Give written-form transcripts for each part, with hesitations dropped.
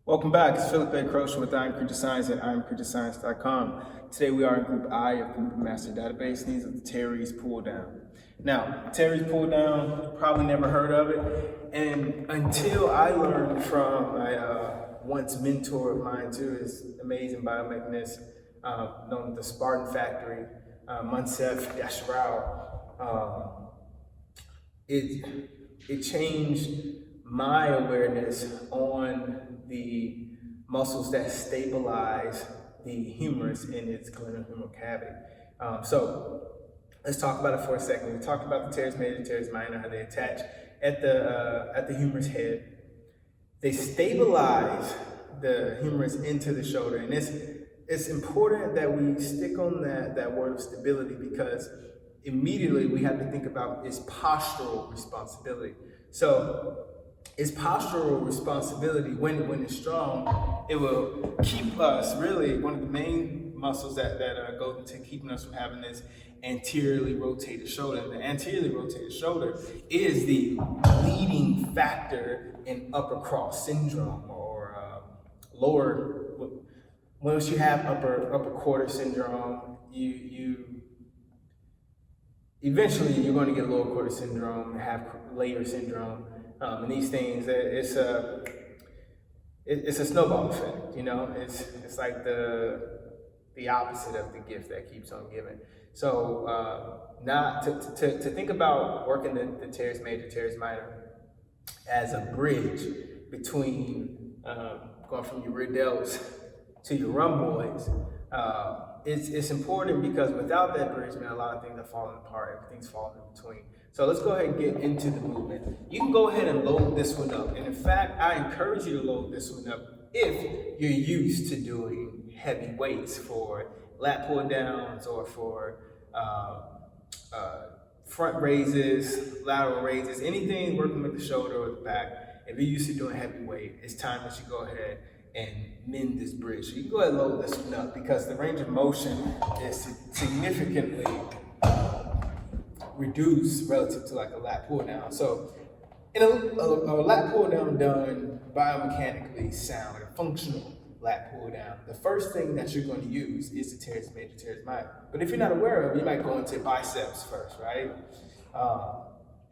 Welcome back. It's Philip A. Croce with iamCREATUREscience at iamCREATURescience.com. Today we are in Group I of Group Master Database. These are the Teres pull down. Now, Teres pull down, probably never heard of it. And until I learned from a once mentor of mine too, is amazing biomechanist, known as the Spartan Factory, oneself, it changed my awareness on the muscles that stabilize the humerus in its glenohumeral cavity. So let's talk about it for a second. We talked about the teres major, teres minor, how they attach at the humerus head. They stabilize the humerus into the shoulder, and it's important that we stick on that word of stability, because immediately we have to think about its postural responsibility. So its postural responsibility, when it's strong, it will keep us, really, one of the main muscles that go into keeping us from having this anteriorly rotated shoulder. The anteriorly rotated shoulder is the leading factor in upper cross syndrome, or lower. Once you have upper quarter syndrome, you eventually you're going to get lower quarter syndrome, have layer syndrome. And these things, it's a snowball effect, you know. It's like the opposite of the gift that keeps on giving. So not to think about working the teres major, teres minor as a bridge between going from your rear delts to your rhomboids. It's important, because without that bridge, man, a lot of things are falling apart. Everything's falling in between. So let's go ahead and get into the movement. You can go ahead and load this one up. And in fact, I encourage you to load this one up if you're used to doing heavy weights for lat pull downs, or for front raises, lateral raises, anything working with the shoulder or the back. If you're used to doing heavy weight, it's time that you go ahead and mend this bridge. So you can go ahead and load this one up, because the range of motion is significantly reduced relative to like a lat pull down. So in a lat pull down done biomechanically sound, a functional lat pull down, the first thing that you're going to use is the teres major, teres minor. But if you're not aware of it, you might go into biceps first, right?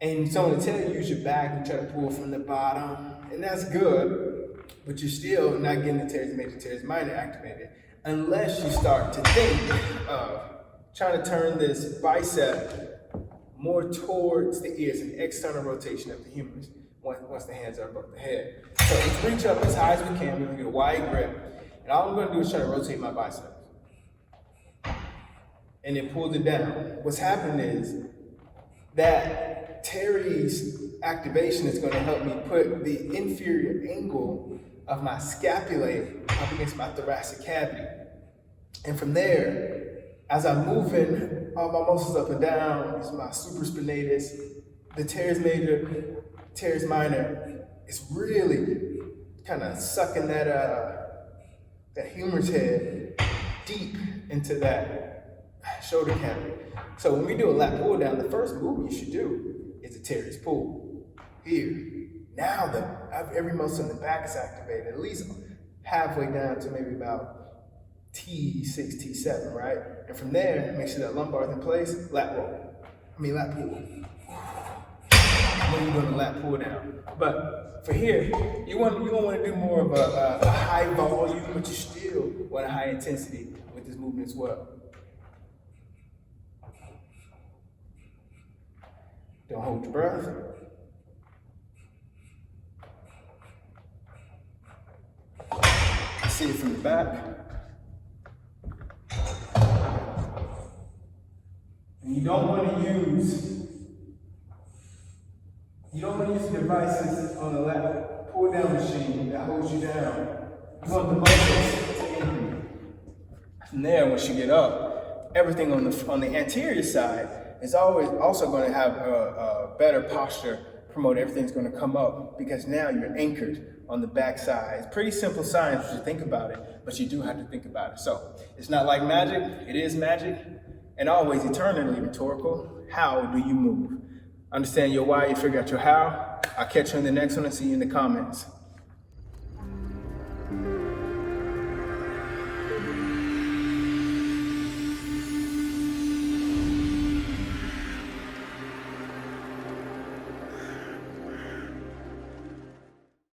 And someone will tell you use your back and try to pull from the bottom, and that's good, but you're still not getting the teres major, teres minor activated unless you start to think of trying to turn this bicep more towards the ears, an external rotation of the humerus once the hands are above the head. So let's reach up as high as we can. We're going to get a wide grip, and all I'm going to do is try to rotate my biceps. And it pulls it down. What's happening is that teres activation is going to help me put the inferior angle of my scapulae up against my thoracic cavity. And from there, as I'm moving all my muscles up and down, it's my supraspinatus, the teres major, teres minor, it's really kind of sucking that humerus head deep into that shoulder cavity. So when we do a lat pull down, the first move you should do is a teres pull. Here. Now every muscle in the back is activated, at least halfway down to maybe about T6, T7, right? And from there, make sure that lumbar is in place, lat pull. When you're doing a lat pull down. But for here, you want to do more of a high volume, but you still want a high intensity with this movement as well. Don't hold your breath. See it from the back. And you don't want to use devices on the lat pull down machine that holds you down. You want the muscles to increase. From there, once you get up, everything on the anterior side is always also going to have a better posture. Promote everything's going to come up, because now you're anchored on the back side. It's pretty simple science if you think about it, but you do have to think about it. So it's not like magic, it is magic, and always eternally rhetorical. How do you move? Understand your why, you figure out your how. I'll catch you in the next one and see you in the comments.